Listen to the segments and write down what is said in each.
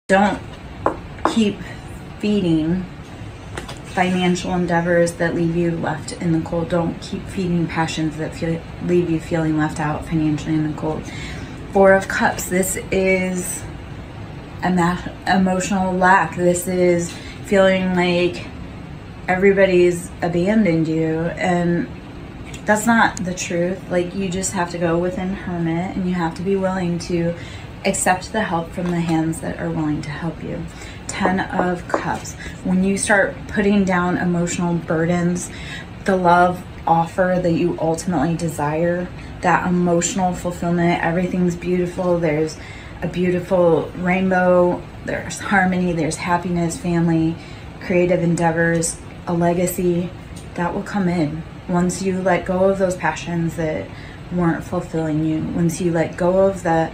Don't keep feeding financial endeavors that leave you left in the cold. Don't keep feeding passions that leave you feeling left out financially in the cold. Four of Cups, this is emotional lack. This is feeling like everybody's abandoned you, and that's not the truth. Like, you just have to go within hermit, and you have to be willing to accept the help from the hands that are willing to help you. 10 of Cups, when you start putting down emotional burdens, the love offer that you ultimately desire, that emotional fulfillment, everything's beautiful, there's a beautiful rainbow, there's harmony, there's happiness, family, creative endeavors, a legacy, that will come in once you let go of those passions that weren't fulfilling you, once you let go of the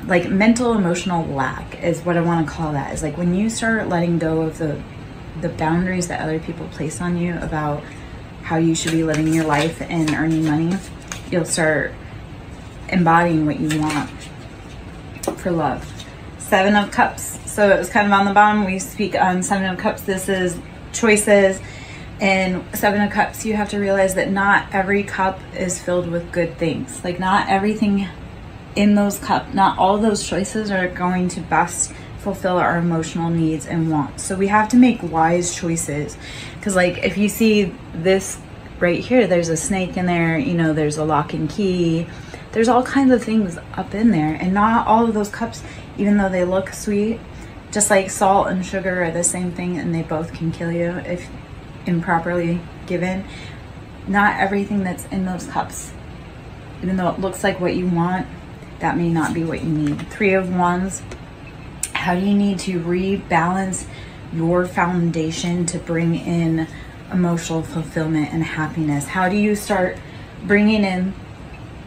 like mental emotional lack is what I want to call that. Is like when you start letting go of the boundaries that other people place on you about how you should be living your life and earning money, you'll start embodying what you want for love. 7 of Cups, so it was kind of on the bottom. We speak on 7 of Cups. This is choices. And 7 of Cups, you have to realize that not every cup is filled with good things. Like, not everything in those cups, not all those choices are going to best fulfill our emotional needs and wants. So we have to make wise choices. Because like, if you see this right here, there's a snake in there, you know, there's a lock and key, there's all kinds of things up in there. And not all of those cups, even though they look sweet, just like salt and sugar are the same thing, and they both can kill you if improperly given. Not everything that's in those cups, even though it looks like what you want, that may not be what you need. 3 of Wands, how do you need to rebalance your foundation to bring in emotional fulfillment and happiness? How do you start bringing in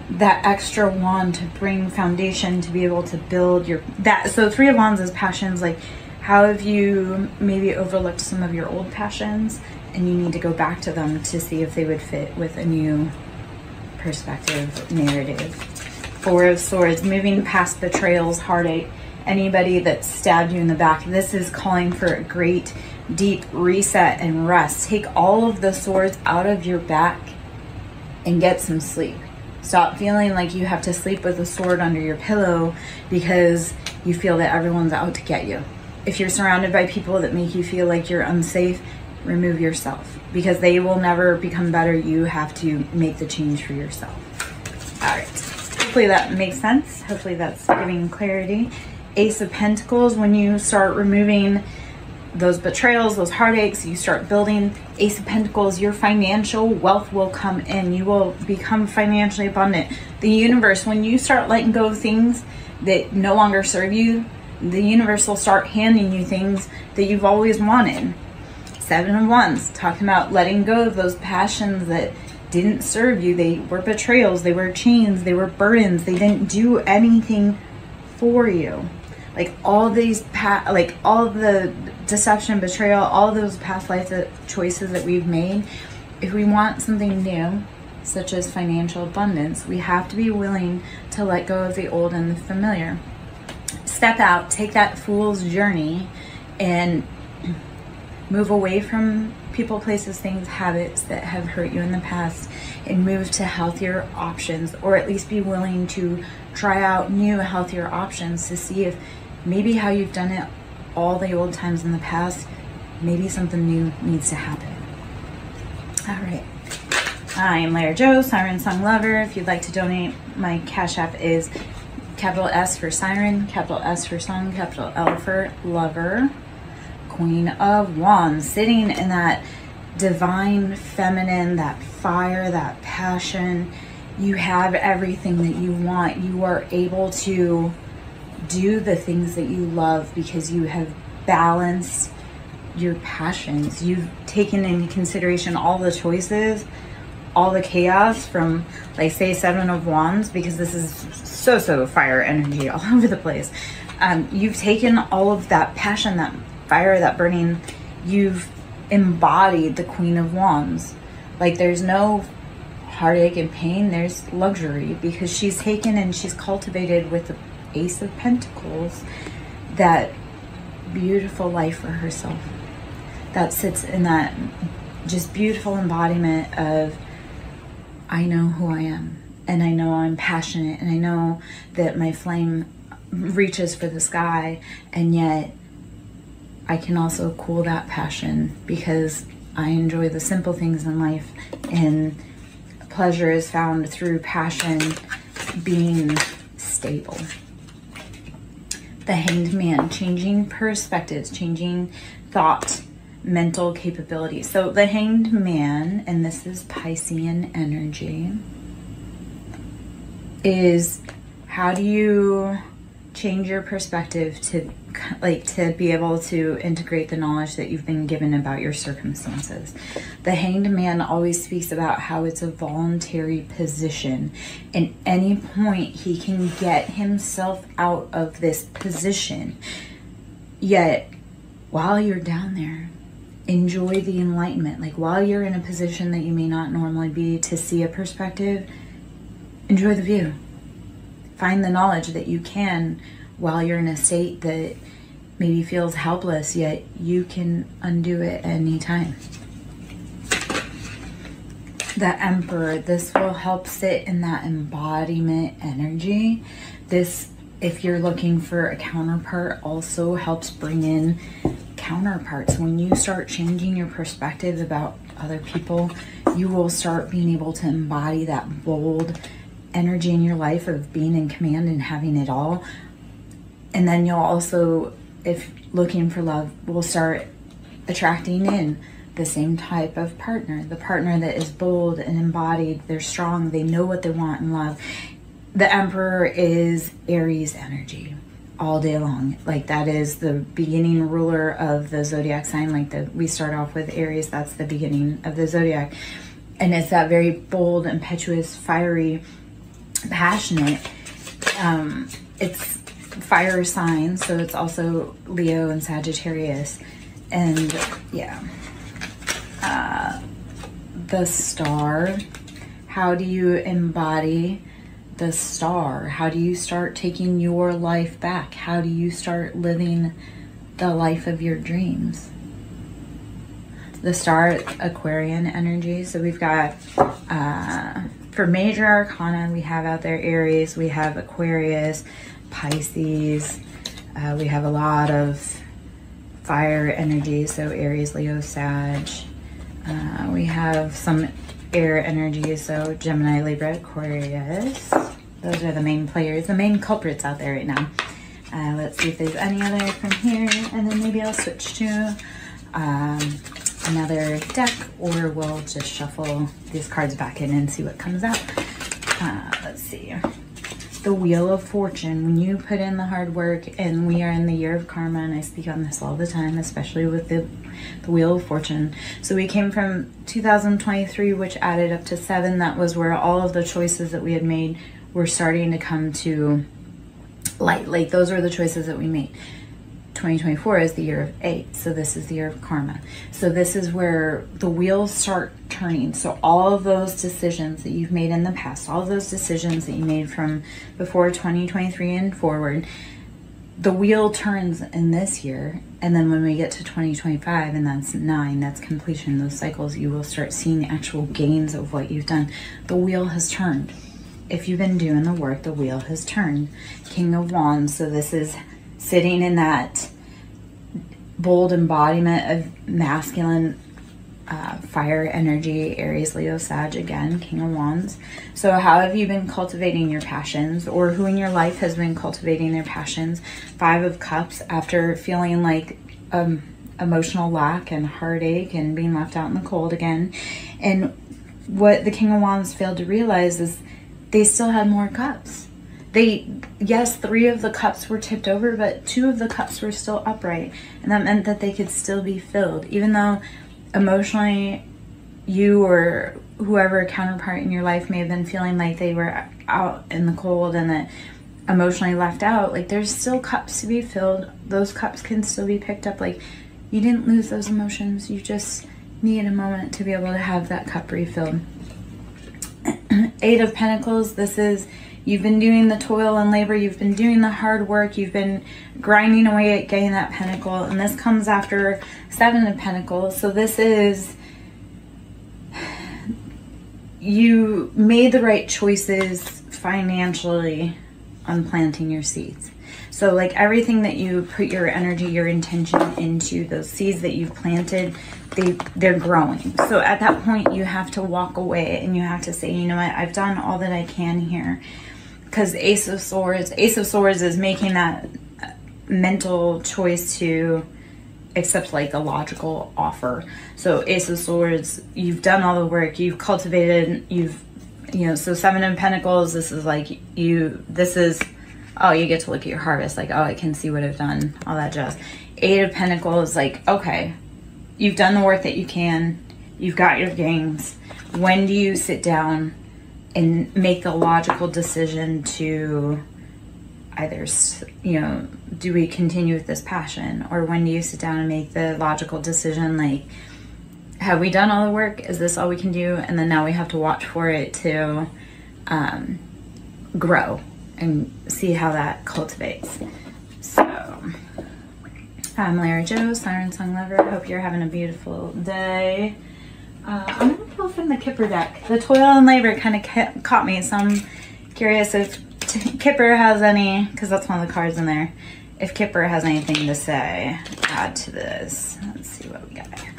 that extra wand to bring foundation to be able to build your that? So 3 of Wands is passions. Like, how have you maybe overlooked some of your old passions, and you need to go back to them to see if they would fit with a new perspective, narrative. 4 of Swords, moving past betrayals, heartache, anybody that stabbed you in the back. This is calling for a great deep reset and rest. Take all of the swords out of your back and get some sleep. Stop feeling like you have to sleep with a sword under your pillow because you feel that everyone's out to get you. If you're surrounded by people that make you feel like you're unsafe, remove yourself, because they will never become better. You have to make the change for yourself. All right. Hopefully that makes sense. Hopefully that's giving clarity. Ace of Pentacles, when you start removing those betrayals, those heartaches, you start building. Ace of Pentacles, your financial wealth will come in. You will become financially abundant. The universe, when you start letting go of things that no longer serve you, the universe will start handing you things that you've always wanted. 7 of Wands, talking about letting go of those passions that didn't serve you. They were betrayals, they were chains, they were burdens, they didn't do anything for you. Like all these like all the deception, betrayal, all those past life choices that we've made, if we want something new, such as financial abundance, we have to be willing to let go of the old and the familiar. Step out, take that fool's journey, and move away from people, places, things, habits that have hurt you in the past, and move to healthier options, or at least be willing to try out new, healthier options to see if maybe how you've done it all the old times in the past, maybe something new needs to happen. All right. I am Lara Jo, SirenSong Lover. If you'd like to donate, my Cash App is capital S for Siren, capital S for Song, capital L for Lover. Queen of Wands, sitting in that divine feminine, that fire, that passion. You have everything that you want. You are able to do the things that you love because you have balanced your passions. You've taken into consideration all the choices, all the chaos from, like, say, 7 of Wands, because this is so fire energy all over the place. You've taken all of that passion, that fire, that burning, you've embodied the Queen of Wands. Like, there's no heartache and pain, there's luxury, because she's taken and she's cultivated with the Ace of Pentacles that beautiful life for herself, that sits in that just beautiful embodiment of, I know who I am, and I know I'm passionate, and I know that my flame reaches for the sky, and yet I can also cool that passion because I enjoy the simple things in life, and pleasure is found through passion being stable. The Hanged Man, changing perspectives, changing thought, mental capability. So the Hanged Man, and this is Piscean energy, is how do you change your perspective to be able to integrate the knowledge that you've been given about your circumstances. The Hanged Man always speaks about how it's a voluntary position. At any point he can get himself out of this position. Yet while you're down there, enjoy the enlightenment. Like while you're in a position that you may not normally be to see a perspective, enjoy the view. Find the knowledge that you can while you're in a state that maybe feels helpless, yet you can undo it at any time. The Emperor, this will help sit in that embodiment energy. This, if you're looking for a counterpart, also helps bring in counterparts. When you start changing your perspective about other people, you will start being able to embody that bold energy in your life of being in command and having it all. And then you'll also, if looking for love, will start attracting in the same type of partner, the partner that is bold and embodied. They're strong, they know what they want in love. The Emperor is Aries energy all day long. Like that is the beginning ruler of the zodiac sign. Like we start off with Aries, that's the beginning of the zodiac. And it's that very bold, impetuous, fiery, passionate. It's fire signs, so it's also Leo and Sagittarius. And yeah, the Star, how do you embody the Star? How do you start taking your life back? How do you start living the life of your dreams? The Star, Aquarian energy. So we've got for major arcana, we have out there Aries, we have Aquarius, Pisces, we have a lot of fire energy, so Aries, Leo, Sag. We have some air energy, so Gemini, Libra, Aquarius. Those are the main players, the main culprits out there right now. Let's see if there's any other from here, and then maybe I'll switch to another deck, or we'll just shuffle these cards back in and see what comes out. Let's see. The Wheel of Fortune. When you put in the hard work, and we are in the year of karma, and I speak on this all the time, especially with the Wheel of Fortune. So we came from 2023, which added up to 7. That was where all of the choices that we had made were starting to come to light. Like those are the choices that we made. 2024 is the year of 8, so this is the year of karma. So this is where the wheels start turning. So all of those decisions that you've made in the past, all of those decisions that you made from before 2023 and forward, the wheel turns in this year. And then when we get to 2025, and that's 9, that's completion, those cycles, you will start seeing the actual gains of what you've done. The wheel has turned. If you've been doing the work, the wheel has turned. King of Wands, so this is sitting in that bold embodiment of masculine fire energy, Aries, Leo, Sag, again, King of Wands. So how have you been cultivating your passions, or who in your life has been cultivating their passions? 5 of Cups, after feeling like emotional lack and heartache and being left out in the cold again. And what the King of Wands failed to realize is they still had more cups. Yes, 3 of the cups were tipped over, but 2 of the cups were still upright. And that meant that they could still be filled. Even though emotionally you or whoever counterpart in your life may have been feeling like they were out in the cold and that emotionally left out, like there's still cups to be filled. Those cups can still be picked up. Like you didn't lose those emotions. You just need a moment to be able to have that cup refilled. 8 of Pentacles, this is You've been doing the toil and labor. You've been doing the hard work. You've been grinding away at getting that pentacle. And this comes after 7 of Pentacles. So this is, you made the right choices financially on planting your seeds. So like everything that you put your energy, your intention into, those seeds that you've planted, they're growing. So at that point you have to walk away and you have to say, you know what, I've done all that I can here. Because Ace of Swords is making that mental choice to accept like a logical offer. So Ace of Swords, you've done all the work, you've cultivated, so 7 of Pentacles, this is like oh, you get to look at your harvest, like, oh, I can see what I've done, all that jazz. 8 of Pentacles, like, okay, you've done the work that you can, you've got your gains. When do you sit down and make the logical decision to either, do we continue with this passion? Or when do you sit down and make the logical decision, like, have we done all the work? Is this all we can do? And then now we have to watch for it to grow and see how that cultivates. So, I'm Lara Joe, SirenSong lover. Hope you're having a beautiful day. I'm gonna pull from the Kipper deck. The toil and labor kind of caught me, so I'm curious if Kipper has any, because that's one of the cards in there, if Kipper has anything to say, add to this. Let's see what we got here.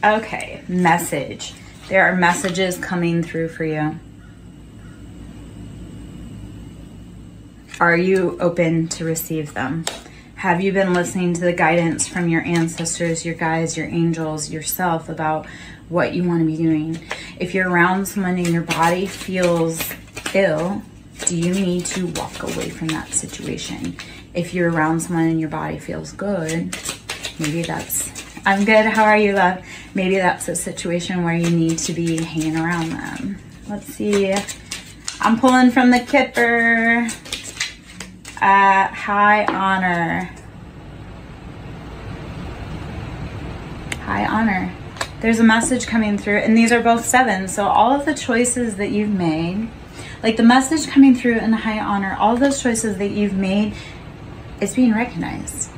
Okay, message. There are messages coming through for you. Are you open to receive them? Have you been listening to the guidance from your ancestors, your guides, your angels, yourself about what you want to be doing? If you're around someone and your body feels ill, do you need to walk away from that situation? If you're around someone and your body feels good, maybe that's, I'm good, how are you, love? Maybe that's a situation where you need to be hanging around them. Let's see. I'm pulling from the Kipper. High honor. High honor. There's a message coming through, and these are both 7. So all of the choices that you've made, like the message coming through in high honor, all of those choices that you've made, it's being recognized.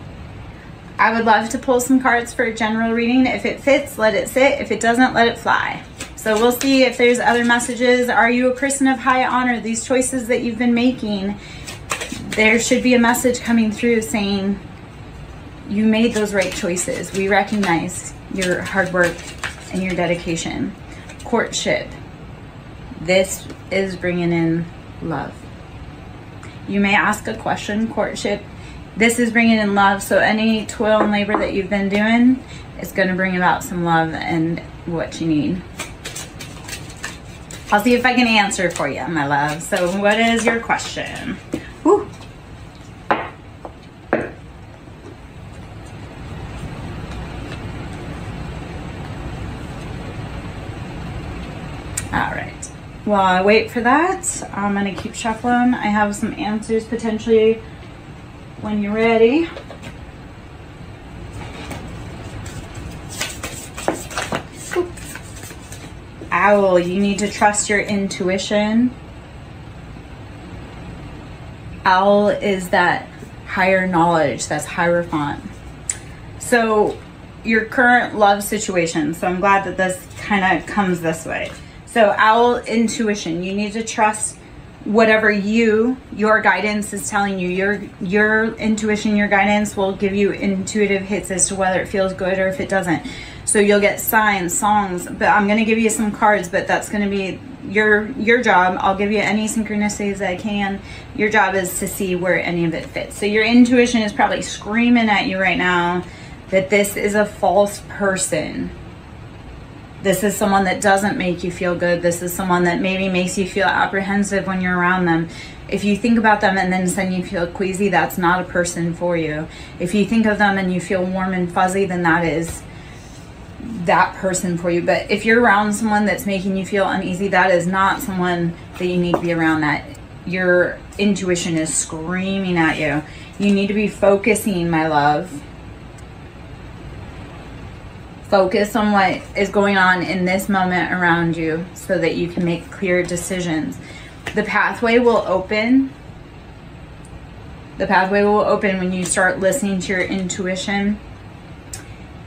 I would love to pull some cards for a general reading. If it fits, let it sit. If it doesn't, let it fly. So we'll see if there's other messages. Are you a person of high honor? These choices that you've been making, there should be a message coming through saying you made those right choices. We recognize your hard work and your dedication. Courtship. This is bringing in love. You may ask a question. Courtship. This is bringing in love. So any toil and labor that you've been doing is going to bring about some love and what you need. I'll see if I can answer for you, my love. So what is your question? Whew. All right. While I wait for that, I'm going to keep shuffling. I have some answers potentially when you're ready. Owl, you need to trust your intuition. Owl is that higher knowledge, that's Hierophant. So your current love situation, so I'm glad that this kind of comes this way. So owl, intuition, you need to trust whatever your guidance is telling you. Your intuition, your guidance will give you intuitive hits as to whether it feels good or if it doesn't. So you'll get signs, songs, but I'm going to give you some cards, but that's going to be your job. I'll give you any synchronicities that I can. Your job is to see where any of it fits. So your intuition is probably screaming at you right now that this is a false person. This is someone that doesn't make you feel good. This is someone that maybe makes you feel apprehensive when you're around them. If you think about them and then suddenly you feel queasy, that's not a person for you. If you think of them and you feel warm and fuzzy, then that is that person for you. But if you're around someone that's making you feel uneasy, that is not someone that you need to be around. That your intuition is screaming at you. You need to be focusing, my love. Focus on what is going on in this moment around you so that you can make clear decisions. The pathway will open. The pathway will open when you start listening to your intuition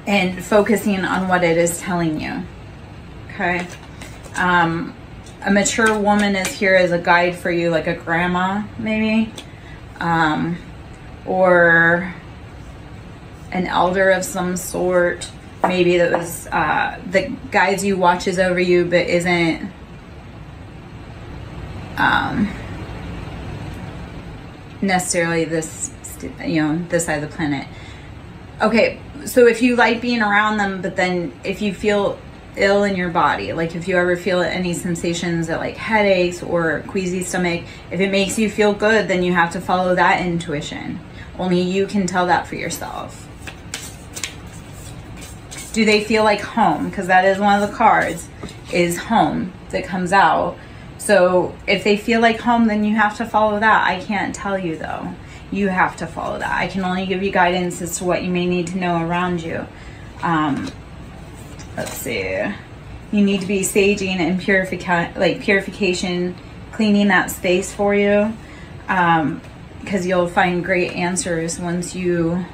and focusing on what it is telling you. Okay? A mature woman is here as a guide for you, like a grandma, maybe. Or an elder of some sort. Maybe that was that guides you, watches over you, but isn't necessarily this, this side of the planet. Okay, so if you like being around them, but then if you feel ill in your body, like if you ever feel any sensations of like headaches or queasy stomach, if it makes you feel good, then you have to follow that intuition. Only you can tell that for yourself. Do they feel like home? Because that is one of the cards, is home, that comes out. So if they feel like home, then you have to follow that. I can't tell you though. You have to follow that. I can only give you guidance as to what you may need to know around you. Let's see. You need to be saging and purification, cleaning that space for you. Because you'll find great answers once you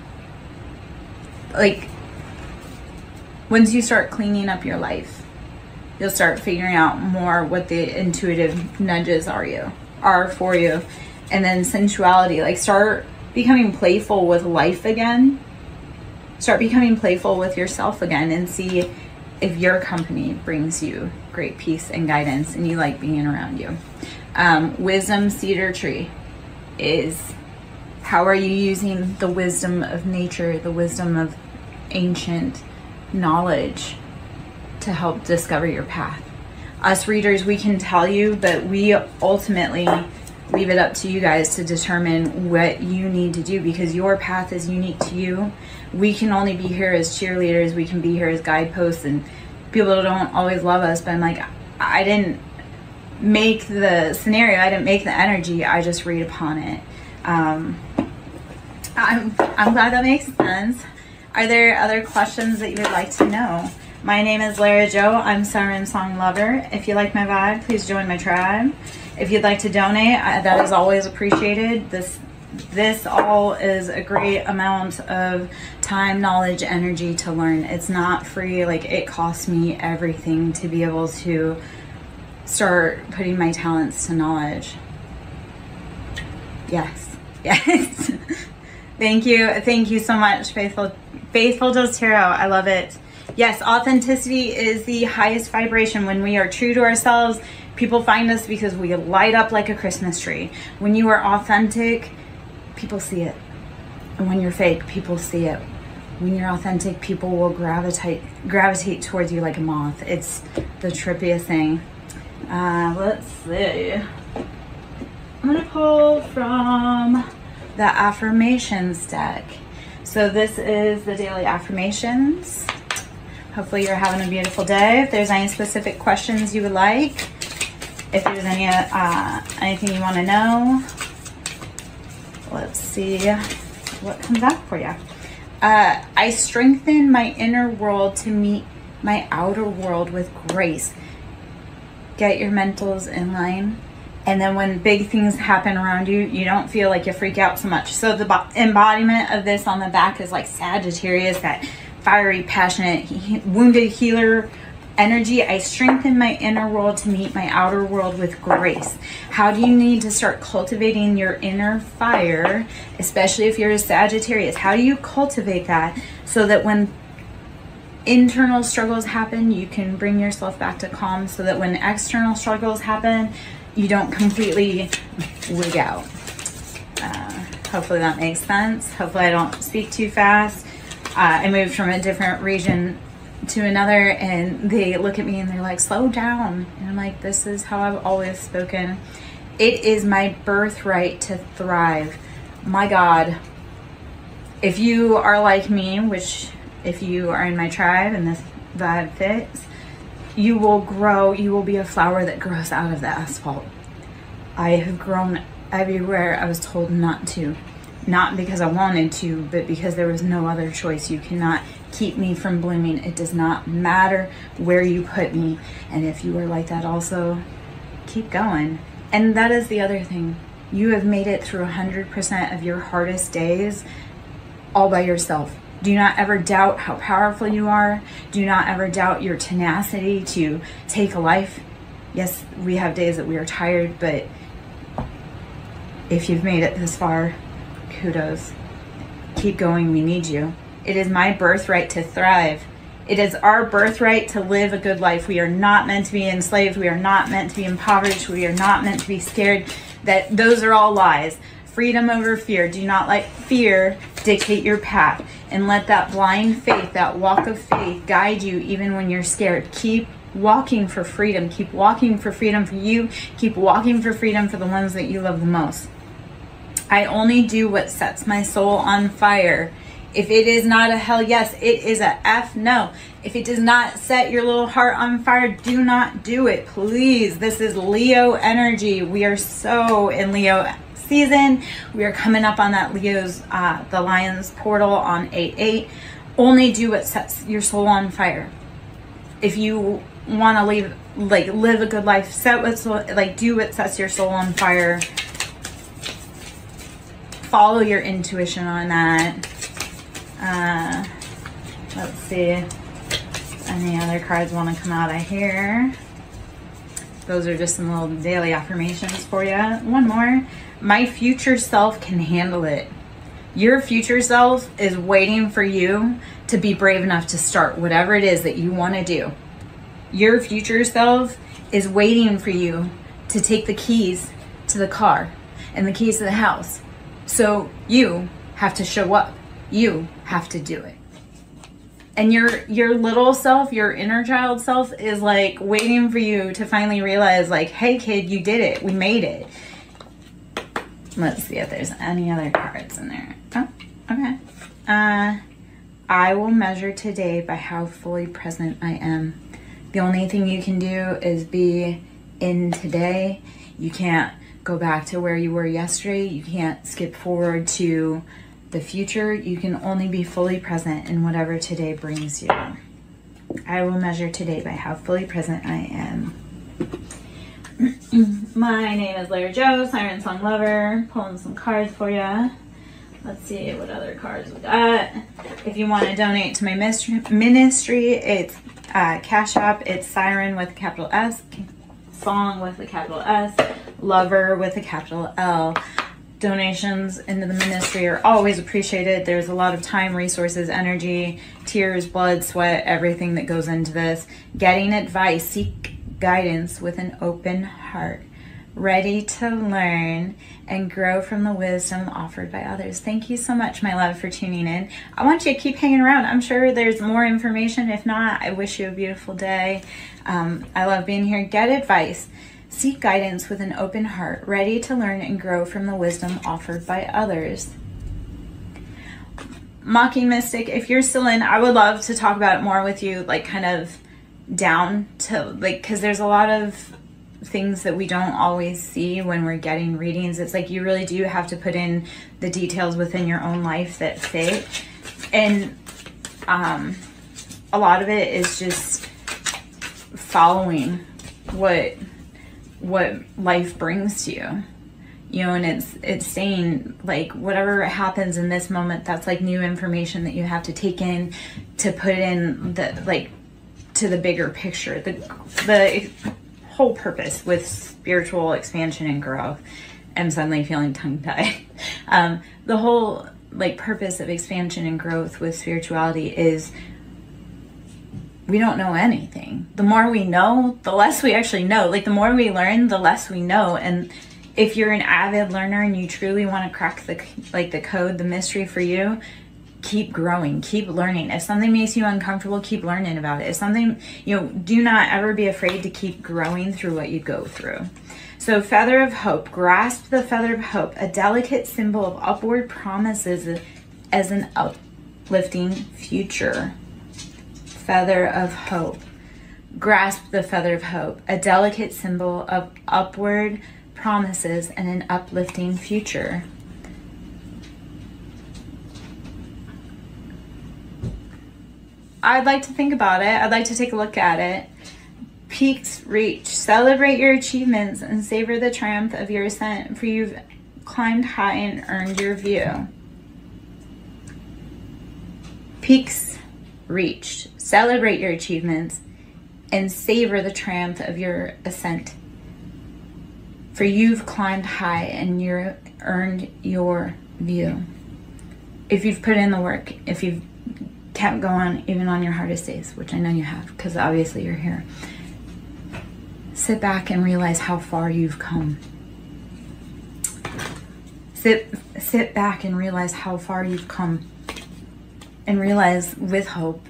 start cleaning up your life. You'll start figuring out more what the intuitive nudges are for you. And then sensuality, like start becoming playful with life again. Start becoming playful with yourself again and see if your company brings you great peace and guidance and you like being around you. Wisdom cedar tree is, how are you using the wisdom of nature, the wisdom of ancient knowledge to help discover your path? Us readers, we can tell you, but we ultimately leave it up to you guys to determine what you need to do, because your path is unique to you. We can only be here as cheerleaders, we can be here as guideposts, and people don't always love us, but I'm like, I didn't make the scenario, I didn't make the energy, I just read upon it. I'm glad that makes sense. Are there other questions that you would like to know? My name is Lara Jo. I'm SirenSong lover. If you like my vibe, please join my tribe. If you'd like to donate, that is always appreciated. This all is a great amount of time, knowledge, energy to learn. It's not free. Like, it costs me everything to be able to start putting my talents to knowledge. Yes. Thank you so much, Faithful Does Tarot. I love it. Yes, authenticity is the highest vibration. When we are true to ourselves, people find us because we light up like a Christmas tree. When you are authentic, people see it. And when you're fake, people see it. When you're authentic, people will gravitate towards you like a moth. It's the trippiest thing. Let's see. I'm gonna pull from the affirmations deck. So this is the daily affirmations. Hopefully you're having a beautiful day. If there's any specific questions you would like, if there's any anything you want to know, let's see what comes out for you. I strengthen my inner world to meet my outer world with grace. Get your mentals in line. And then when big things happen around you, you don't feel like you freak out so much. So the embodiment of this on the back is like Sagittarius, that fiery, passionate, wounded healer energy. I strengthen my inner world to meet my outer world with grace. How do you need to start cultivating your inner fire, especially if you're a Sagittarius? How do you cultivate that so that when internal struggles happen, you can bring yourself back to calm, so that when external struggles happen, you don't completely wig out? Hopefully that makes sense. Hopefully I don't speak too fast. I moved from a different region to another, and they look at me and they're like, slow down. And I'm like, this is how I've always spoken. It is my birthright to thrive. My God, if you are like me, which if you are in my tribe and this vibe fits, you will grow. You will be a flower that grows out of the asphalt. I have grown everywhere I was told not to. not because I wanted to, but because there was no other choice. You cannot keep me from blooming. It does not matter where you put me. And if you were like that also, keep going. And that is the other thing. You have made it through 100% of your hardest days all by yourself. Do not ever doubt how powerful you are. Do not ever doubt your tenacity to take a life. Yes, we have days that we are tired, but if you've made it this far, kudos. Keep going, we need you. It is my birthright to thrive. It is our birthright to live a good life. We are not meant to be enslaved. We are not meant to be impoverished. We are not meant to be scared. Those are all lies. Freedom over fear. Do not let fear dictate your path, and let that blind faith, that walk of faith, guide you even when you're scared. Keep walking for freedom. Keep walking for freedom for you. Keep walking for freedom for the ones that you love the most. I only do what sets my soul on fire. If it is not a hell yes, it is a F no. If it does not set your little heart on fire, do not do it, please. This is Leo energy. We are so in Leo season. We are coming up on that Leo's, the Lion's portal on 8/8. Only do what sets your soul on fire. If you want to live a good life, do what sets your soul on fire. Follow your intuition on that. Let's see. Any other cards want to come out of here? Those are just some little daily affirmations for you. One more. My future self can handle it. Your future self is waiting for you to be brave enough to start whatever it is that you want to do. Your future self is waiting for you to take the keys to the car and the keys to the house. So you have to show up. You have to do it. And your little self, your inner child self is like waiting for you to finally realize like, hey kid, you did it. We made it. Let's see if there's any other cards in there. Oh, okay. I will measure today by how fully present I am. The only thing you can do is be in today. You can't go back to where you were yesterday. You can't skip forward to the future. You can only be fully present in whatever today brings you. I will measure today by how fully present I am. My name is Larry Joe, SirenSong Lover. Pulling some cards for you. Let's see what other cards we got. If you want to donate to my ministry, it's Cash App. It's Siren with a capital S, Song with a capital S, Lover with a capital L. Donations into the ministry are always appreciated. There's a lot of time, resources, energy, tears, blood, sweat, everything that goes into this. Getting advice, seek guidance with an open heart, ready to learn and grow from the wisdom offered by others. Thank you so much, my love, for tuning in. I want you to keep hanging around. I'm sure there's more information. If not, I wish you a beautiful day. I love being here. Get advice. Seek guidance with an open heart, ready to learn and grow from the wisdom offered by others. Mocking Mystic, if you're still in, I would love to talk about it more with you, like kind of down to like, because there's a lot of things that we don't always see when we're getting readings. It's like you really do have to put in the details within your own life that fit. And a lot of it is just following what life brings to you, you know, and it's saying like whatever happens in this moment, that's like new information that you have to take in to put in the like to the bigger picture, the whole purpose with spiritual expansion and growth. I'm suddenly feeling tongue-tied. The whole like purpose of expansion and growth with spirituality is we don't know anything. The more we know, the less we actually know. Like the more we learn, the less we know. And if you're an avid learner and you truly want to crack the code, the mystery for you, keep growing, keep learning. If something makes you uncomfortable, keep learning about it. If something, you know, do not ever be afraid to keep growing through what you go through. So Feather of Hope, grasp the Feather of Hope, a delicate symbol of upward promises as an uplifting future. Feather of Hope. Grasp the Feather of Hope, a delicate symbol of upward promises and an uplifting future. I'd like to think about it. I'd like to take a look at it. Peaks reached. Celebrate your achievements and savor the triumph of your ascent, for you've climbed high and earned your view. Peaks reached. Celebrate your achievements and savor the triumph of your ascent, for you've climbed high and you've earned your view. If you've put in the work, if you've kept going even on your hardest days, which I know you have, because obviously you're here, sit back and realize how far you've come. Sit back and realize how far you've come, and realize with hope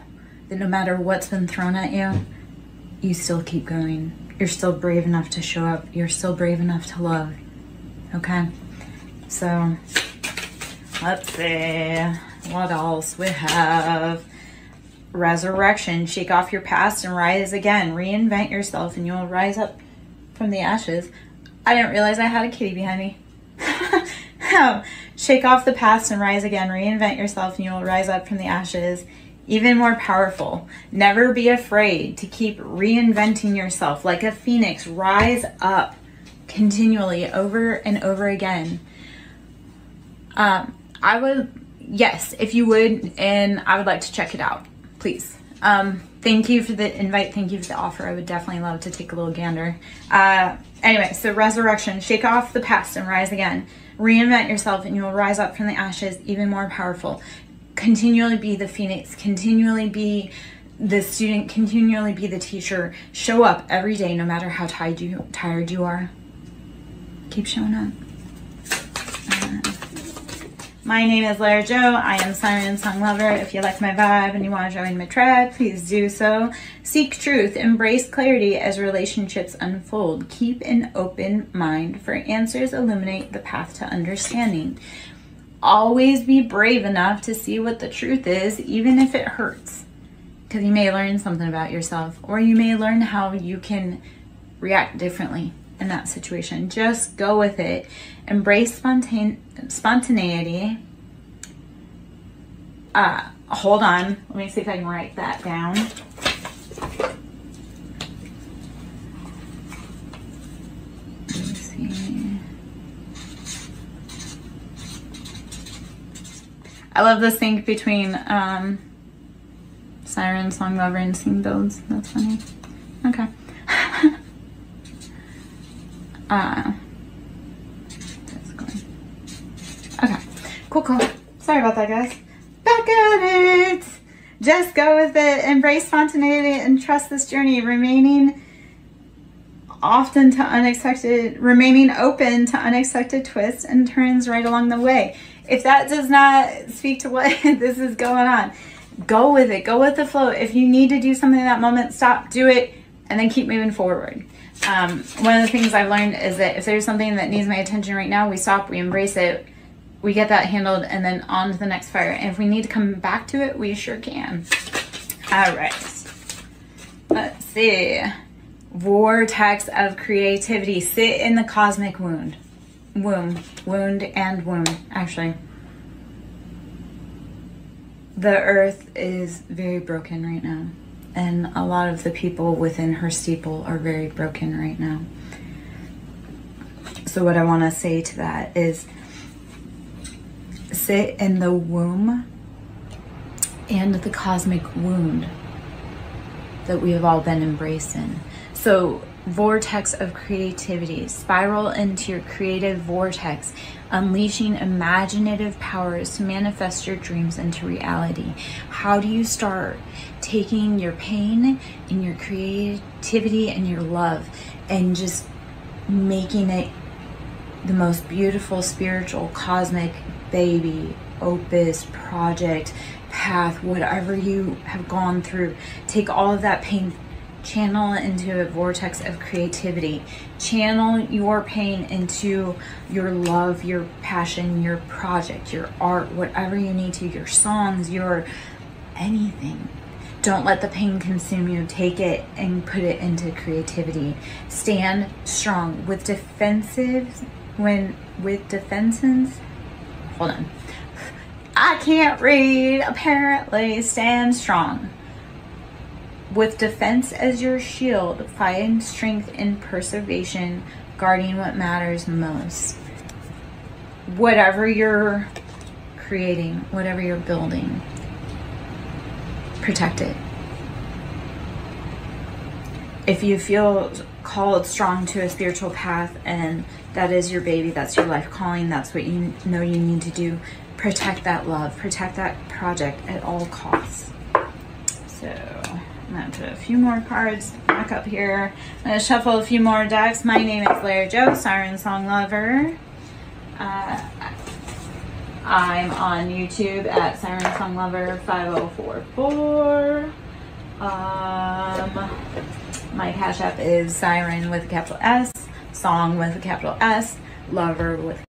that no matter what's been thrown at you, you still keep going. You're still brave enough to show up. You're still brave enough to love. Okay? So, let's see. What else we have? Resurrection. Shake off your past and rise again. Reinvent yourself and you'll rise up from the ashes. I didn't realize I had a kitty behind me. Shake off the past and rise again. Reinvent yourself and you will rise up from the ashes. Even more powerful. Never be afraid to keep reinventing yourself. Like a phoenix, rise up continually over and over again. I would, yes, if you would, and I would like to check it out, please. Thank you for the invite. Thank you for the offer. I would definitely love to take a little gander. Anyway, so resurrection. Shake off the past and rise again. Reinvent yourself and you will rise up from the ashes, even more powerful. Continually be the phoenix. Continually be the student. Continually be the teacher. Show up every day, no matter how tired you are. Keep showing up. My name is Lara Jo. I am SirenSong lover. If you like my vibe and you want to join my tribe, please do so. Seek truth. Embrace clarity as relationships unfold. Keep an open mind, for answers illuminate the path to understanding. Always be brave enough to see what the truth is, even if it hurts. Because you may learn something about yourself, or you may learn how you can react differently in that situation. Just go with it. Embrace spontaneity. Hold on. Let me see if I can write that down. Let me see. I love the sync between SirenSong lover and Sing Builds. That's funny. Okay. Okay, cool. Sorry about that, guys. Back at it. Just go with it. Embrace spontaneity and trust this journey. Remaining open to unexpected twists and turns right along the way. If that does not speak to what this is going on, go with it. Go with the flow. If you need to do something in that moment, stop, do it, and then keep moving forward. One of the things I've learned is that if there's something that needs my attention right now, we stop, we embrace it, we get that handled, and then on to the next fire. And if we need to come back to it, we sure can. All right. Let's see. Vortex of creativity. Sit in the cosmic wound, actually. The earth is very broken right now. And a lot of the people within her steeple are very broken right now. So what I want to say to that is, sit in the womb and the cosmic wound that we have all been embraced in. So vortex of creativity. Spiral into your creative vortex, unleashing imaginative powers to manifest your dreams into reality. How do you start? Taking your pain and your creativity and your love and just making it the most beautiful, spiritual, cosmic baby, opus, project, path, whatever you have gone through. Take all of that pain, channel it into a vortex of creativity. Channel your pain into your love, your passion, your project, your art, whatever you need to, your songs, your anything. Don't let the pain consume you. Take it and put it into creativity. Stand strong. With defenses, hold on. I can't read, apparently. Stand strong. With defense as your shield, find strength in preservation, guarding what matters most. Whatever you're creating, whatever you're building, protect it. If you feel called strong to a spiritual path and that is your baby, that's your life calling, that's what you know you need to do, protect that love, protect that project at all costs. So I'm going to put a few more cards back up here. I'm going to shuffle a few more decks. My name is Larry Joe, SirenSong Lover. I'm on YouTube at SirenSong Lover 5044. My Cash App is Siren with a capital S, Song with a capital S, Lover with